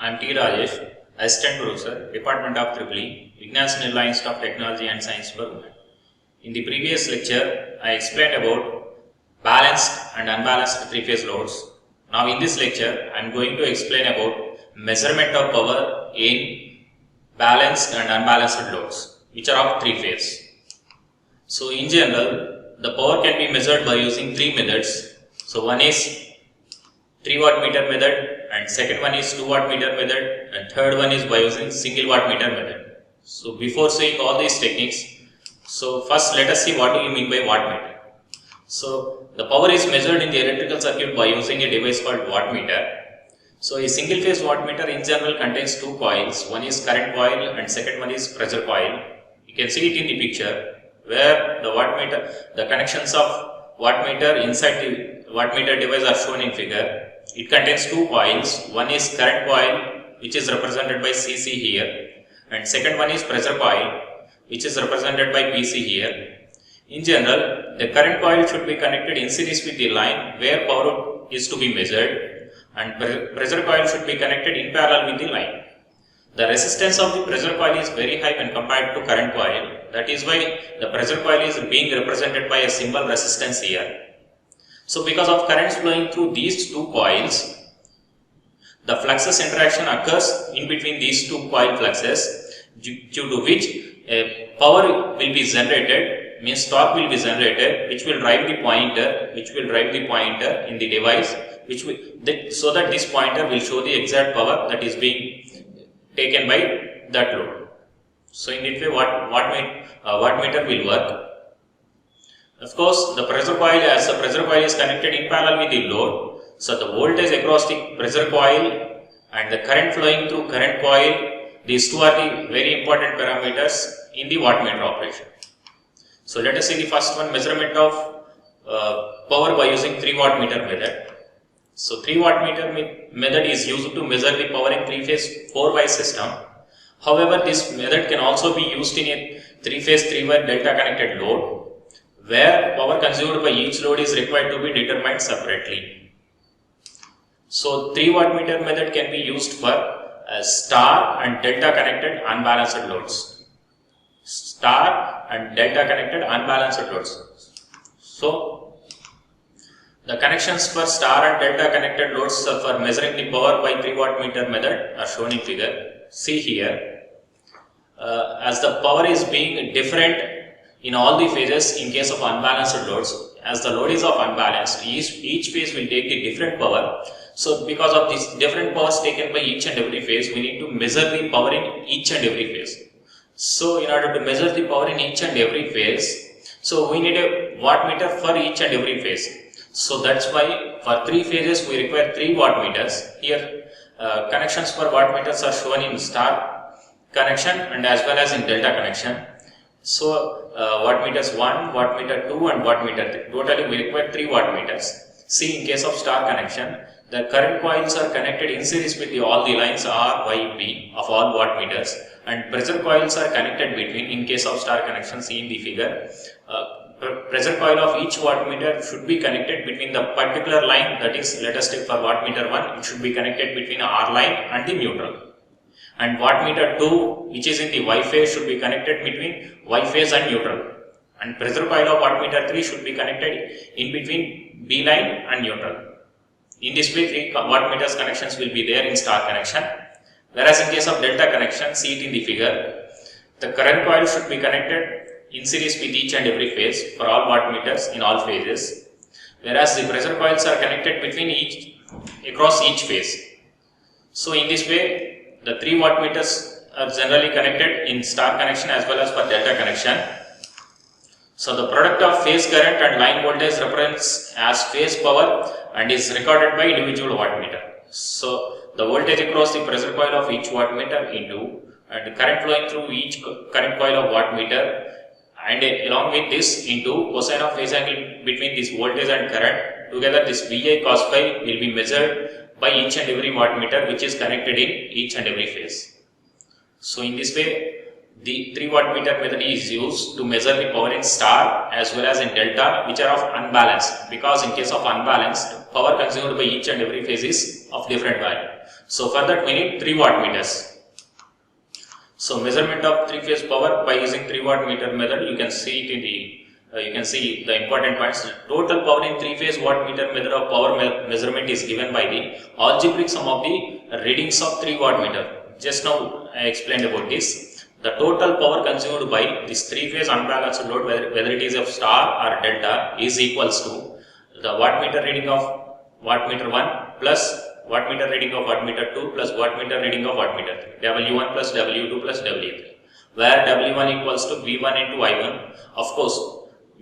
I am T. Rajesh, Assistant Professor, Department of EEE, Vignan Snella Institute of Technology and Science for Women. In the previous lecture, I explained about balanced and unbalanced three-phase loads. Now in this lecture, I am going to explain about measurement of power in balanced and unbalanced loads, which are of three-phase. So in general, the power can be measured by using three methods. So one is 3 watt meter method, and second one is 2 watt meter method, and third one is by using single watt meter method. So before seeing all these techniques, so first let us see what do you mean by watt meter. So the power is measured in the electrical circuit by using a device called wattmeter. So a single phase wattmeter in general contains two coils, one is current coil and second one is pressure coil. You can see it in the picture where the wattmeter, the connections of wattmeter inside the wattmeter device are shown in figure. It contains two coils, one is current coil which is represented by CC here, and second one is pressure coil which is represented by PC here. In general, the current coil should be connected in series with the line where power is to be measured, and pressure coil should be connected in parallel with the line. The resistance of the pressure coil is very high when compared to current coil. That is why the pressure coil is being represented by a symbol resistance here. So because of currents flowing through these two coils, the fluxes interaction occurs in between these two coil fluxes, due to which power will be generated, means torque will be generated, which will drive the pointer in the device, so that this pointer will show the exact power that is being taken by that load. So in that way, wattmeter will work. Of course, the pressure coil, as the pressure coil is connected in parallel with the load, so the voltage across the pressure coil and the current flowing through current coil, these two are the very important parameters in the wattmeter operation. So let us see the first one, measurement of power by using 3 watt meter method. So 3 watt meter method is used to measure the power in 3-phase 4-wire system. However, this method can also be used in a 3-phase 3-wire delta connected load, where power consumed by each load is required to be determined separately. So 3 watt meter method can be used for star and delta connected unbalanced loads. Star and delta connected unbalanced loads. So the connections for star and delta connected loads for measuring the power by 3 watt meter method are shown in figure. See here, as the power is being different in all the phases in case of unbalanced loads. As the load is of unbalanced, each phase will take the different power. So because of these different powers taken by each and every phase, we need to measure the power in each and every phase. So in order to measure the power in each and every phase, so we need a wattmeter for each and every phase. So that's why for 3 phases we require 3 wattmeters. Here connections for wattmeters are shown in star connection and as well as in delta connection. So wattmeters 1, wattmeter 2 and wattmeter 3. Totally we require 3 wattmeters. See, in case of star connection, the current coils are connected in series with all the lines R, Y, B of all wattmeters, and pressure coils are connected between, in case of star connection, see in the figure. Pressure coil of each wattmeter should be connected between the particular line, that is, let us take for wattmeter 1, it should be connected between R line and the neutral. And wattmeter 2, which is in the Y phase, should be connected between Y phase and neutral. And pressure coil of wattmeter 3 should be connected in between B line and neutral. In this way, 3 wattmeters connections will be there in star connection. Whereas in case of delta connection, see it in the figure, the current coil should be connected in series with each and every phase for all wattmeters in all phases. Whereas the pressure coils are connected between across each phase. So in this way, the 3 wattmeters are generally connected in star connection as well as for delta connection. So the product of phase current and line voltage represents as phase power and is recorded by individual wattmeter. So the voltage across the pressure coil of each wattmeter into and the current flowing through each current coil of wattmeter, and along with this into cosine of phase angle between this voltage and current. Together this VI cos phi will be measured by each and every wattmeter which is connected in each and every phase. So in this way, the 3 watt meter method is used to measure the power in star as well as in delta, which are of unbalanced, because in case of unbalanced, power consumed by each and every phase is of different value. So for that we need 3 wattmeters. So measurement of 3-phase power by using 3 wattmeter method, you can see it in the you can see the important points. Total power in 3-phase wattmeter method of power measurement is given by the algebraic sum of the readings of 3 wattmeter. Just now I explained about this. The total power consumed by this 3-phase unbalanced load, whether it is of star or delta, is equals to the wattmeter reading of wattmeter 1 plus wattmeter reading of wattmeter 2 plus wattmeter reading of wattmeter 3, W1 plus W2 plus W3, where W1 equals to V1 into I1. Of course,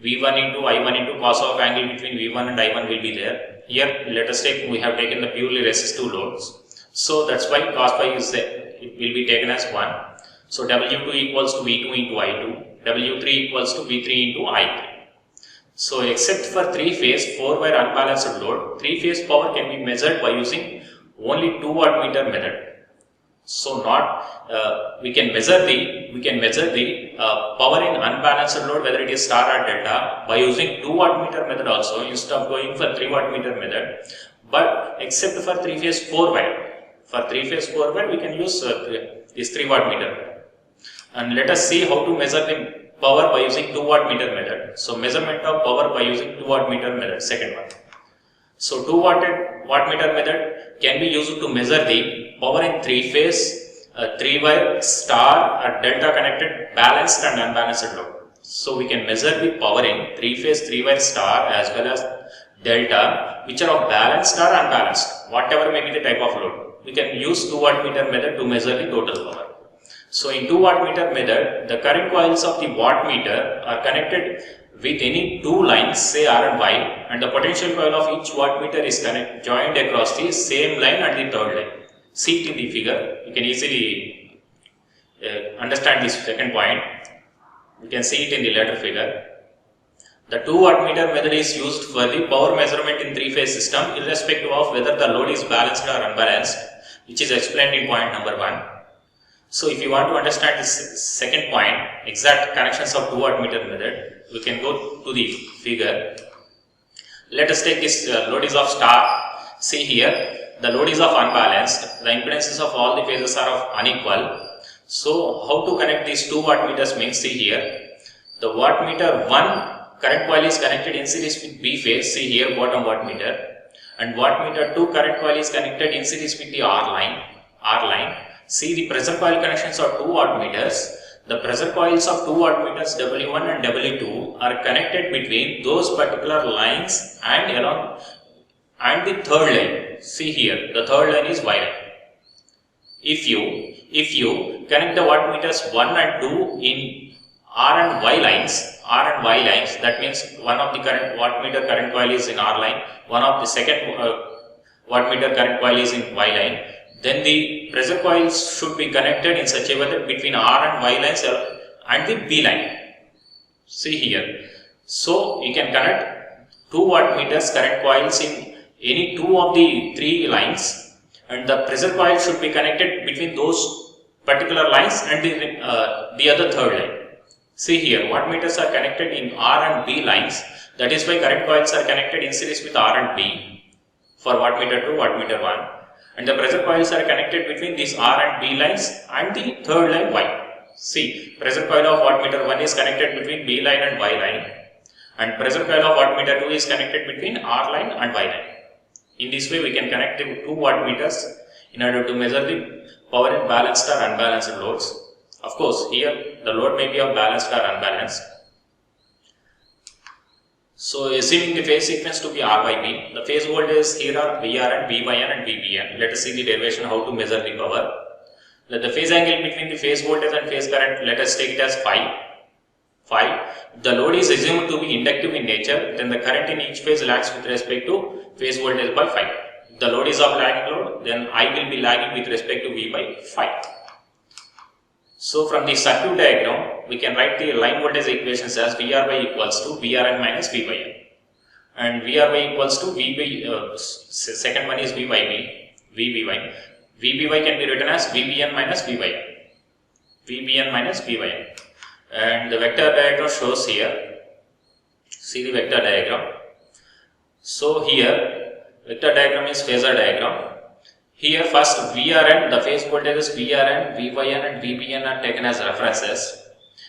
V1 into I1 into cos of angle between V1 and I1 will be there. Here, let us take, we have taken the purely resistive loads. So that's why cos phi is there, it will be taken as 1. So W2 equals to V2 into I2, W3 equals to V3 into I3. So except for 3-phase 4-wire unbalanced load, 3-phase power can be measured by using only 2 wattmeter method. So we can measure the power in unbalanced load, whether it is star or delta, by using 2 wattmeter method also instead of going for 3 wattmeter method. But except for 3-phase 4-wire, for 3-phase 4-wire we can use this 3 wattmeter. And let us see how to measure the power by using 2 wattmeter method. So measurement of power by using 2 wattmeter method, second one. So 2 wattmeter method can be used to measure the power in 3-phase, 3-wire, star or delta connected balanced and unbalanced load. So we can measure the power in 3-phase, 3-wire, star as well as delta, which are of balanced or unbalanced, whatever may be the type of load. We can use 2 wattmeter method to measure the total power. So in 2 wattmeter method, the current coils of the wattmeter are connected with any 2 lines, say R and Y, and the potential coil of each wattmeter is joined across the same line at the third line. See it in the figure, you can easily understand this second point. You can see it in the later figure. The 2 wattmeter method is used for the power measurement in 3-phase system, irrespective of whether the load is balanced or unbalanced, which is explained in point number 1. So if you want to understand this second point, exact connections of 2 wattmeter method, we can go to the figure. Let us take this load is of star. See here, the load is of unbalanced. The impedances of all the phases are of unequal. So how to connect these 2 wattmeters means, see here, the wattmeter 1 current coil is connected in series with B phase, see here bottom wattmeter, and wattmeter 2 current coil is connected in series with the R line. See, the pressure coil connections are 2 wattmeters. The pressure coils of 2 wattmeters W1 and W2 are connected between those particular lines and along and the third line. See here, the third line is Y line. If you connect the wattmeters 1 and 2 in R and Y lines, that means one of the wattmeter current coil is in R line, one of the second wattmeter current coil is in Y line. Then the pressure coils should be connected in such a way that between R and Y lines and the B line. See here. So you can connect 2 wattmeters current coils in any 2 of the 3 lines, and the pressure coil should be connected between those particular lines and the other third line. See here, wattmeters are connected in R and B lines. That is why current coils are connected in series with R and B for wattmeter 2, wattmeter 1. And the pressure coils are connected between these R and B lines and the third line Y. See, pressure coil of wattmeter 1 is connected between B line and Y line, and pressure coil of wattmeter 2 is connected between R line and Y line. In this way, we can connect the 2 wattmeters in order to measure the power in balanced or unbalanced loads. Of course, here the load may be of balanced or unbalanced. So assuming the phase sequence to be R by B, the phase voltages here are VRN, VYN and VBN. Let us see the derivation how to measure the power. Let the phase angle between the phase voltage and phase current, let us take it as phi. The load is assumed to be inductive in nature, then the current in each phase lags with respect to phase voltage by phi. If the load is of lagging load, then I will be lagging with respect to V by phi. So from the circuit diagram, we can write the line voltage equations as VRY equals to VRN minus VYN, and VRY equals to second one is VBY. VBY can be written as VBN minus VYN, and the vector diagram shows here. See the vector diagram. So here vector diagram is phasor diagram. Here first VRN, the phase voltages VRN, VYN and VBN are taken as references.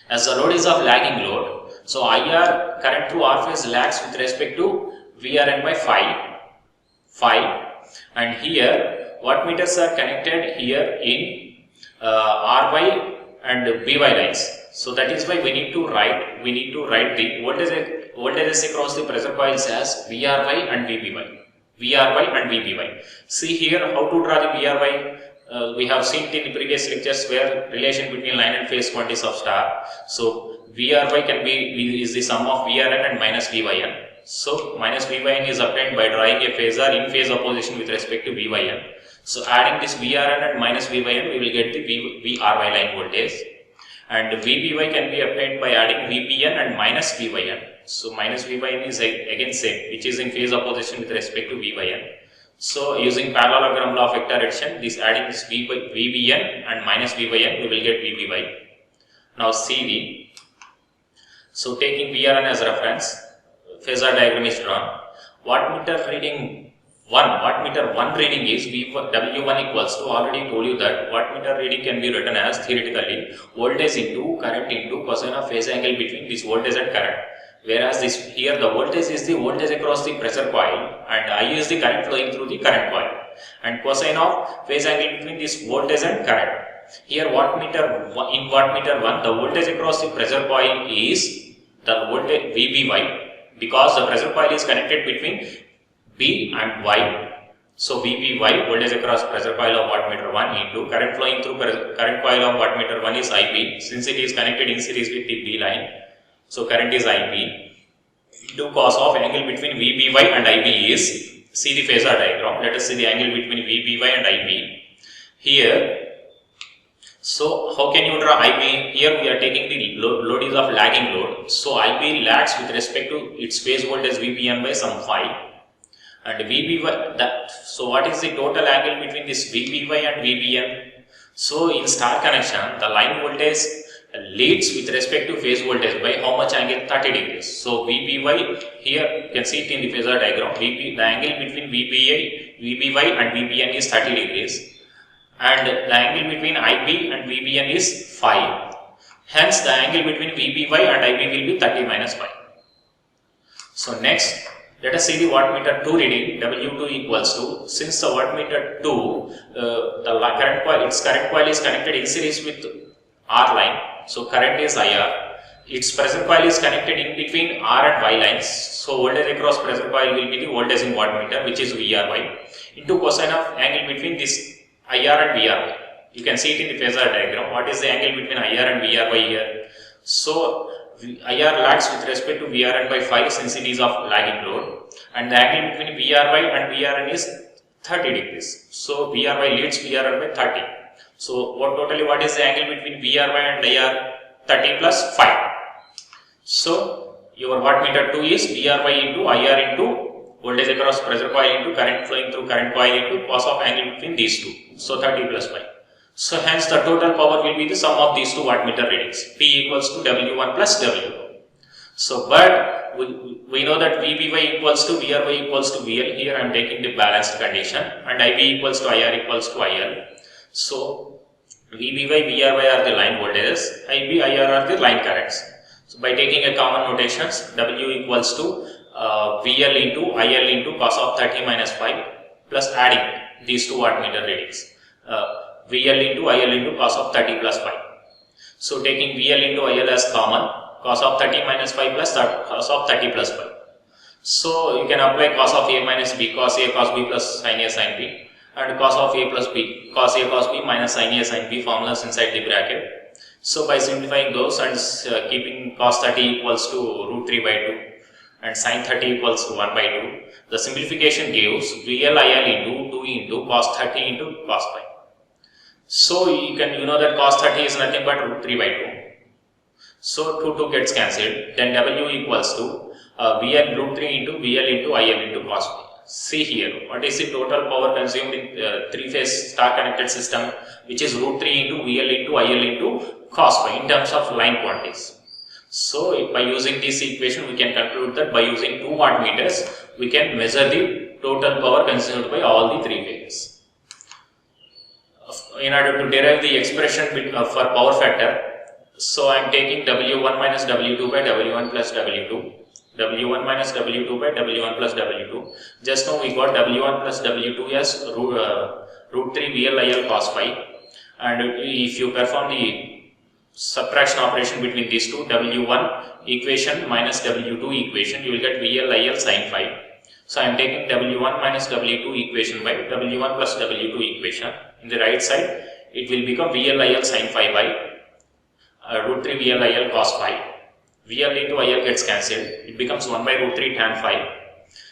As the load is of lagging load, so IR current through R phase lags with respect to VRN by 5, and here wattmeters are connected here in RY and BY lines. So that is why we need to write the voltages across the pressure coils as VRY and VBY. VRY and VBY. See here how to draw the VRY. We have seen it in the previous lectures where relation between line and phase quantities of star. So VRY is the sum of VRN and minus VYN. So minus VYN is obtained by drawing a phasor in phase opposition with respect to VYN. So adding this VRN and minus VYN, we will get the VRY line voltage. And VBY can be obtained by adding VBN and minus VYN. So minus VYN is again same, which is in phase opposition with respect to VYN. So using parallelogram law of vector addition, this adding this VBN and minus VYN, we will get VBY. Now see so taking VRN as reference, phasor diagram is drawn. Wattmeter reading 1 reading is W1 equals to, already told you that wattmeter reading can be written as theoretically voltage into current into cosine of phase angle between this voltage and current. Whereas here the voltage is the voltage across the pressure coil and I is the current flowing through the current coil, and cosine of phase angle between this voltage and current. Here in wattmeter 1, the voltage across the pressure coil is the voltage VBY, because the pressure coil is connected between B and Y. So VBY, voltage across pressure coil of wattmeter 1, into current flowing through current coil of wattmeter 1 is IB, since it is connected in series with the B line. So current is IB into cos of angle between VBY and IB is, see the phasor diagram, let us see the angle between VBY and IB here. So how can you draw IB? Here we are taking the load is of lagging load. So IB lags with respect to its phase voltage VBN by some phi. And VBY, so what is the total angle between this VBY and VBN? So in star connection, the line voltage leads with respect to phase voltage by how much angle? 30 degrees. So VBY, here you can see it in the phasor diagram, the angle between VBY and VBN is 30 degrees, and the angle between IB and VBN is phi. Hence the angle between VBY and IB will be 30 minus phi. So next, let us see the wattmeter 2 reading. W2 equals to, since the wattmeter 2, the current coil, its current coil is connected in series with R line. So current is IR. Its pressure coil is connected in between R and Y lines. So voltage across pressure coil will be the voltage in wattmeter, which is VRY, into cosine of angle between this IR and VRY. You can see it in the phasor diagram. What is the angle between IR and VRY here? So IR lags with respect to VRN by 5, since it is of lagging load, and the angle between VRY and VRN is 30 degrees. So VRY leads VRN by 30. So what is the angle between VRY and IR? 30 plus 5. So your wattmeter 2 is VRY into IR into voltage across pressure coil into current flowing through current coil into cos of angle between these two. So 30 plus 5. So hence the total power will be the sum of these two wattmeter readings. P equals to W1 plus W2. So but we know that VBY equals to VRY equals to VL. Here I am taking the balanced condition, and IB equals to IR equals to IL. So VBY, VRY are the line voltages, IB, IR are the line currents. So by taking a common notations, W equals to VL into IL into cos of 30 minus 5 plus adding these two wattmeter readings. VL into IL into cos of 30 plus 5. So taking VL into IL as common, cos of 30 minus 5 plus cos of 30 plus 5. So you can apply cos of A minus B, cos A cos B plus sin A sin B, and cos of A plus B, cos A cos B minus sin A sin B formulas inside the bracket. So by simplifying those and keeping cos 30 equals to root 3 by 2 and sin 30 equals to 1 by 2, the simplification gives VL IL into 2 into cos 30 into cos 5. So you know that cos 30 is nothing but root 3 by 2. So 2 gets cancelled. Then W equals to VL root 3 into VL into IL into cos phi. See here, what is the total power consumed in 3-phase star connected system, which is root 3 into VL into IL into cos phi in terms of line quantities. So by using this equation, we can conclude that by using 2 wattmeters, we can measure the total power consumed by all the 3 phases. in order to derive the expression for power factor, so I am taking W1 minus W2 by W1 plus W2. W1 minus W2 by W1 plus W2. Just now we got W1 plus W2 as root 3 VLIL cos phi, and if you perform the subtraction operation between these two, W1 equation minus W2 equation, you will get VLIL sin phi. So I am taking W1 minus W2 equation by W1 plus W2 equation. In the right side, it will become VLIL sin phi by root 3 VLIL cos phi. VL into IL gets cancelled. It becomes 1 by root 3 tan phi.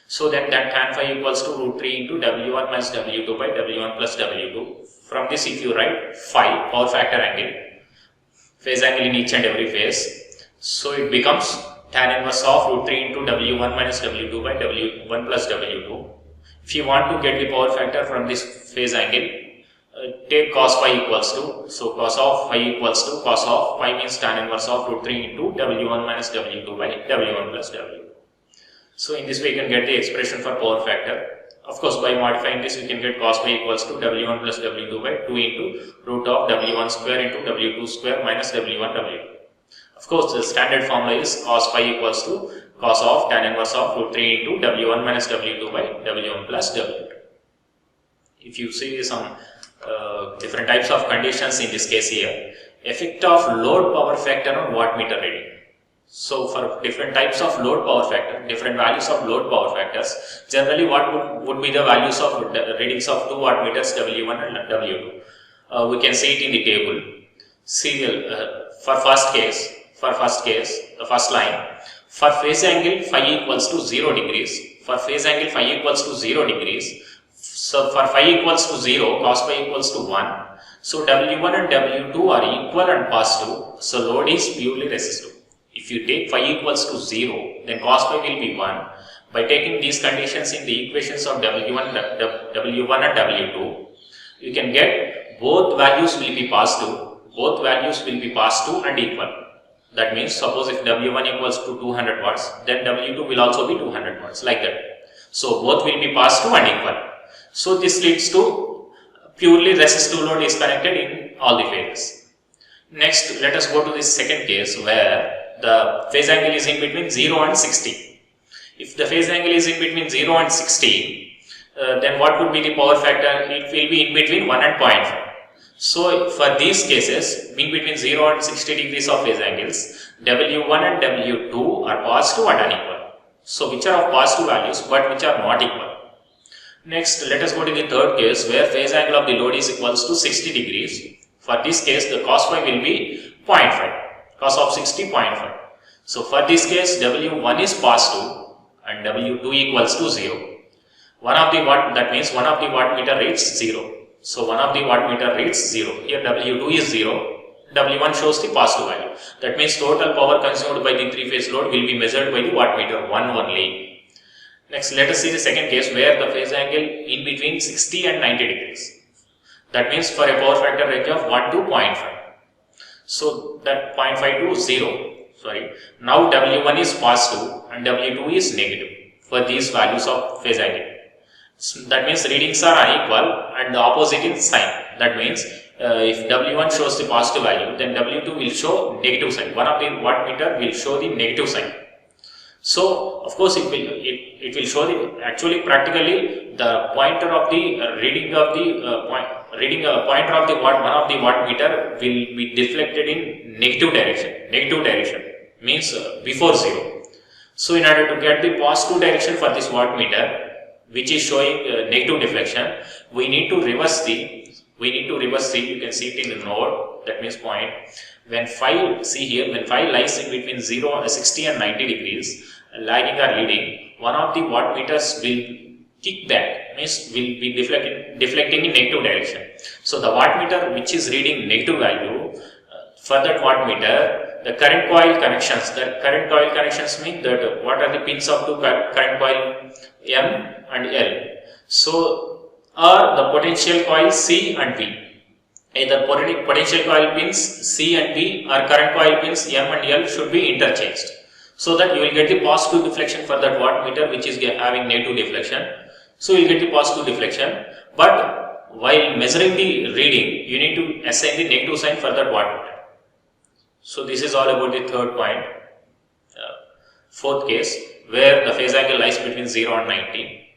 So then that tan phi equals to root 3 into W1 minus W2 by W1 plus W2. From this, if you write phi, power factor angle, phase angle in each and every phase, so it becomes tan inverse of root 3 into W1 minus W2 by W1 plus W2. If you want to get the power factor from this phase angle, take cos phi equals to, so cos of phi equals to, cos of phi means tan inverse of root 3 into W1 minus W2 by W1 plus W2. So in this way you can get the expression for power factor. Of course, by modifying this, we can get cos phi equals to W1 plus W2 by 2 into root of W1 square into W2 square minus W1 W2. Of course, the standard formula is cos phi equals to cos of tan inverse of root 3 into W1 minus W2 by W1 plus W2. If you see some different types of conditions in this case here, effect of load power factor on wattmeter reading. So for different types of load power factor, different values of load power factors, generally what would be the values of readings of two wattmeters W1 and W2. We can see it in the table. See for first case, the first line, for phase angle phi equals to 0 degrees. For phase angle phi equals to 0 degrees. So for phi equals to 0, cos phi equals to 1. So W1 and W2 are equal and positive. So load is purely resistive. If you take phi equals to 0, then cos phi will be 1. By taking these conditions in the equations of W1 and W2, you can get both values will be positive. Both values will be positive and equal. That means suppose if W1 equals to 200 watts, then W2 will also be 200 watts, like that. So both will be positive and equal. So this leads to purely resistive load is connected in all the phases. Next, let us go to the second case where the phase angle is in between 0 and 60. If the phase angle is in between 0 and 60, then what would be the power factor? It will be in between 1 and 0.5. So for these cases, in between 0 and 60 degrees of phase angles, W1 and W2 are positive and unequal. So which are of positive values but which are not equal. Next, let us go to the third case where phase angle of the load is equals to 60 degrees. For this case, the cos phi will be 0.5, cos of 60, 0.5. So for this case, W1 is positive and W2 equals to 0. That means one of the wattmeter reads 0. So one of the wattmeter reads 0. Here W2 is 0. W1 shows the positive value. That means total power consumed by the three-phase load will be measured by the wattmeter 1 only. Next, let us see the second case where the phase angle in between 60 and 90 degrees. That means for a power factor ratio of 1 to 0.5. So that 0.5 to 0. Now W1 is positive and W2 is negative for these values of phase angle. So that means readings are unequal and the opposite in sign. That means if W1 shows the positive value, then W2 will show negative sign. One of the wattmeter will show the negative sign. So of course it will show the actually practically the pointer of the reading of the pointer of the one of the wattmeter will be deflected in negative direction. Negative direction means before 0. So in order to get the positive direction for this wattmeter, which is showing negative deflection, we need to reverse the. You can see it in the node. That means point. When phi, see here, when phi lies in between 60 and 90 degrees, lagging or leading, one of the wattmeters will kick back, means will be deflecting in negative direction. So the wattmeter which is reading negative value, for that wattmeter, the current coil connections mean that what are the pins of two current coil M and L. So or the potential coil C and V. Either potential coil pins C and V or current coil pins M and L should be interchanged, so that you will get the positive deflection for that wattmeter which is having negative deflection. So you will get the positive deflection, but while measuring the reading, you need to assign the negative sign for that wattmeter. So this is all about the third point. Fourth case, where the phase angle lies between 0 and 90.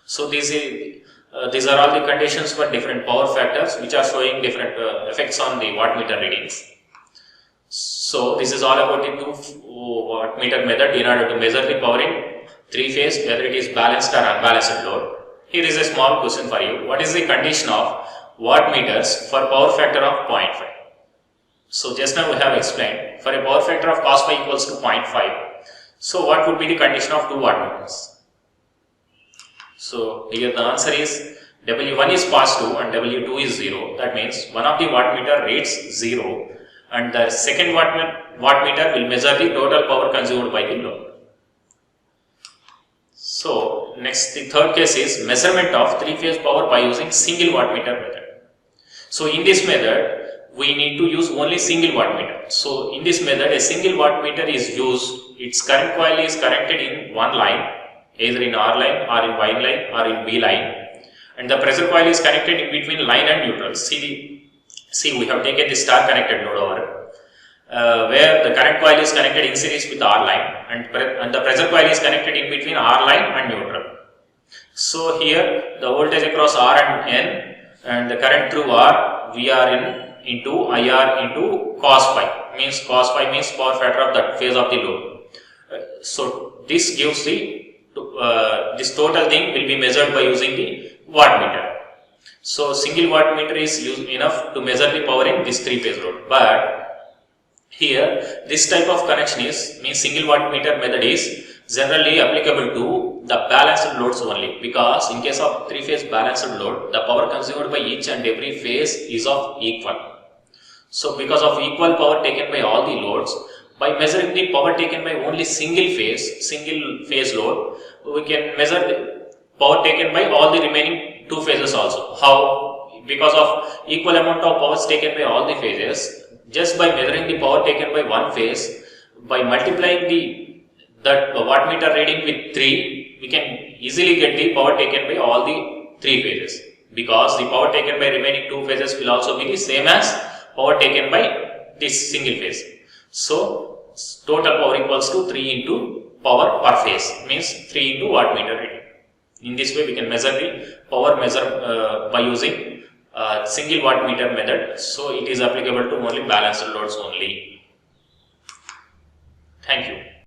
So these are all the conditions for different power factors which are showing different effects on the wattmeter readings. So this is all about the 2 wattmeter method in order to measure the power in 3-phase, whether it is balanced or unbalanced load. Here is a small question for you. What is the condition of wattmeters for power factor of 0.5? So just now we have explained, for a power factor of cos phi equals to 0.5. So what would be the condition of 2 wattmeters? So here the answer is W1 is positive and W2 is 0. That means one of the wattmeter reads 0 and the second wattmeter will measure the total power consumed by the load. So next, the third case is measurement of 3-phase power by using single wattmeter method. So in this method, we need to use only single wattmeter. So in this method, a single wattmeter is used. Its current coil is connected in one line, either in R line or in Y line or in B line, and the pressure coil is connected in between line and neutral. See, we have taken the star connected node over, where the current coil is connected in series with R line, and the pressure coil is connected in between R line and neutral. So here the voltage across R and N and the current through R, we are into IR into cos phi, means cos phi means power factor of that phase of the load. So this gives the this total thing will be measured by using the wattmeter. So single wattmeter is enough to measure the power in this 3-phase load. But here this type of connection means single wattmeter method is generally applicable to the balanced loads only, because in case of 3-phase balanced load, the power consumed by each and every phase is of equal. So because of equal power taken by all the loads, by measuring the power taken by only single phase load, we can measure the power taken by all the remaining 2 phases also. How? Because of equal amount of powers taken by all the phases, just by measuring the power taken by one phase, by multiplying that wattmeter reading with 3, we can easily get the power taken by all the 3 phases, because the power taken by remaining 2 phases will also be the same as power taken by this single phase. So total power equals to 3 into power per phase, means 3 into wattmeter reading. In this way we can measure the power by using single wattmeter method. So it is applicable to only balanced loads only. Thank you.